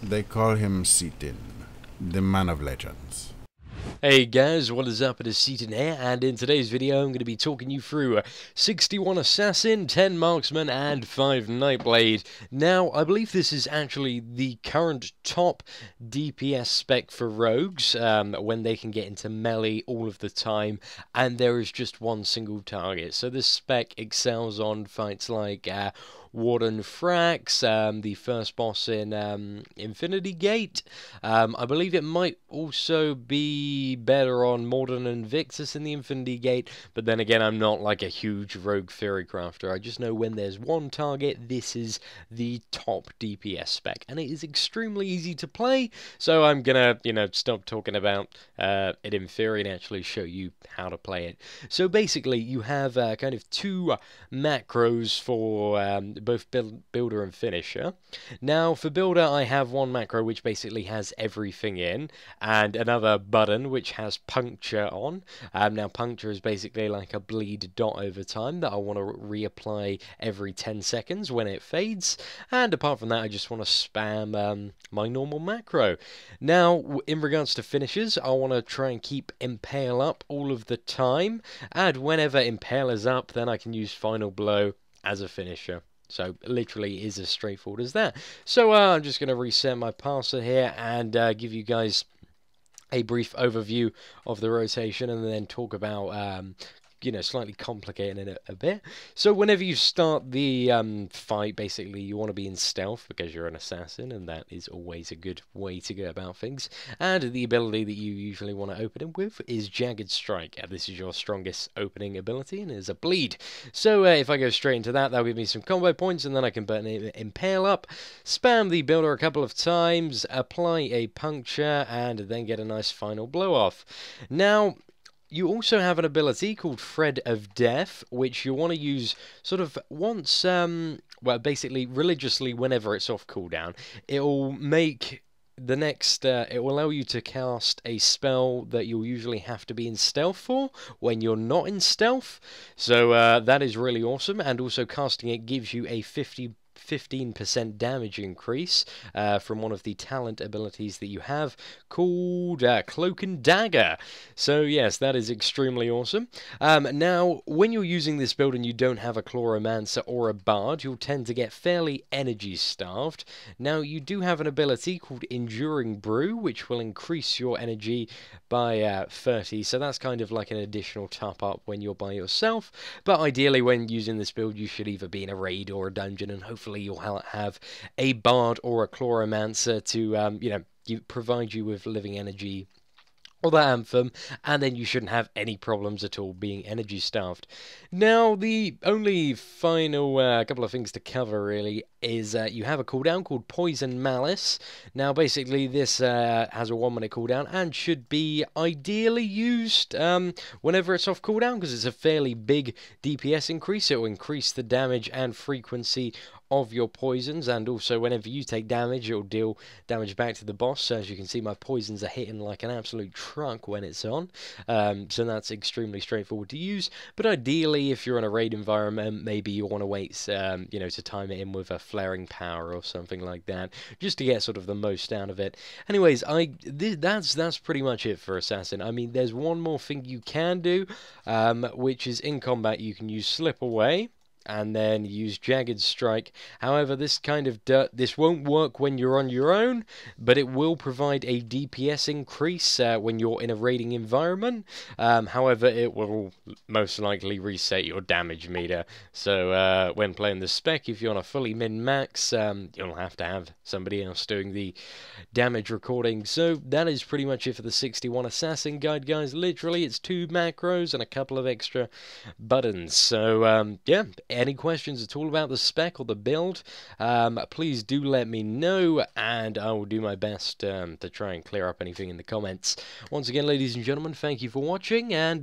They call him Seatin, the man of legends. Hey guys, what is up? It is Seatin here, and in today's video I'm going to be talking you through 61 Assassin, 10 Marksman, and 5 Nightblade. Now, I believe this is actually the current top DPS spec for rogues, when they can get into melee all of the time, and there is just one single target. So this spec excels on fights like Warden Frax, the first boss in Infinity Gate. I believe it might also be better on Morden and Victus in the Infinity Gate, but then again, I'm not like a huge rogue theory crafter. I just know when there's one target, this is the top DPS spec, and it is extremely easy to play, so I'm gonna, stop talking about it in theory and actually show you how to play it. So basically, you have kind of two macros for both builder and finisher. Now for builder, I have one macro which basically has everything in, and another button which has puncture on. Now puncture is basically like a bleed dot over time that I want to reapply every 10 seconds when it fades, and apart from that I just want to spam my normal macro. Now in regards to finishers, I want to try and keep Impale up all of the time, and whenever Impale is up, then I can use Final Blow as a finisher. So literally is as straightforward as that. So I'm just going to reset my parser here and give you guys a brief overview of the rotation, and then talk about slightly complicating it a bit. So whenever you start the fight, basically you want to be in stealth because you're an assassin, and that is always a good way to go about things. And the ability that you usually want to open it with is Jagged Strike. This is your strongest opening ability, and is a bleed. So if I go straight into that, that'll give me some combo points, and then I can burn Impale up, spam the builder a couple of times, apply a puncture, and then get a nice final blow off. Now, you also have an ability called Thread of Death, which you want to use sort of once, well, basically religiously whenever it's off cooldown. It'll make the next, it will allow you to cast a spell that you'll usually have to be in stealth for when you're not in stealth. So that is really awesome, and also casting it gives you a 15% damage increase from one of the talent abilities that you have called Cloak and Dagger. So yes, that is extremely awesome. Now, when you're using this build and you don't have a Chloromancer or a Bard, you'll tend to get fairly energy starved. Now, you do have an ability called Enduring Brew, which will increase your energy by 30, so that's kind of like an additional top up when you're by yourself. But ideally, when using this build, you should either be in a raid or a dungeon, and hopefully you'll have a Bard or a Chloromancer to provide you with living energy or the Anthem, and then you shouldn't have any problems at all being energy starved. Now, the only final couple of things to cover really is you have a cooldown called Poison Malice. Now basically this has a 1 minute cooldown and should be ideally used whenever it's off cooldown, because it's a fairly big DPS increase. It will increase the damage and frequency of your poisons, and also whenever you take damage, it'll deal damage back to the boss. So as you can see, my poisons are hitting like an absolute truck when it's on, so that's extremely straightforward to use. But ideally, if you're in a raid environment, maybe you want to wait to time it in with a flaring power or something like that, just to get sort of the most out of it. Anyways, that's pretty much it for Assassin. I mean, there's one more thing you can do, which is in combat you can use Slip Away and then use Jagged Strike. However, this won't work when you're on your own, but it will provide a DPS increase when you're in a raiding environment. However, it will most likely reset your damage meter. So when playing the spec, if you're on a fully min-max, you'll have to have somebody else doing the damage recording. So that is pretty much it for the 61 Assassin guide, guys. Literally, it's 2 macros and a couple of extra buttons. So yeah, any questions at all about the spec or the build, please do let me know, and I will do my best to try and clear up anything in the comments. Once again, ladies and gentlemen, thank you for watching, and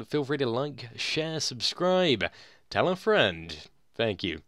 feel free to like, share, subscribe, tell a friend. Thank you.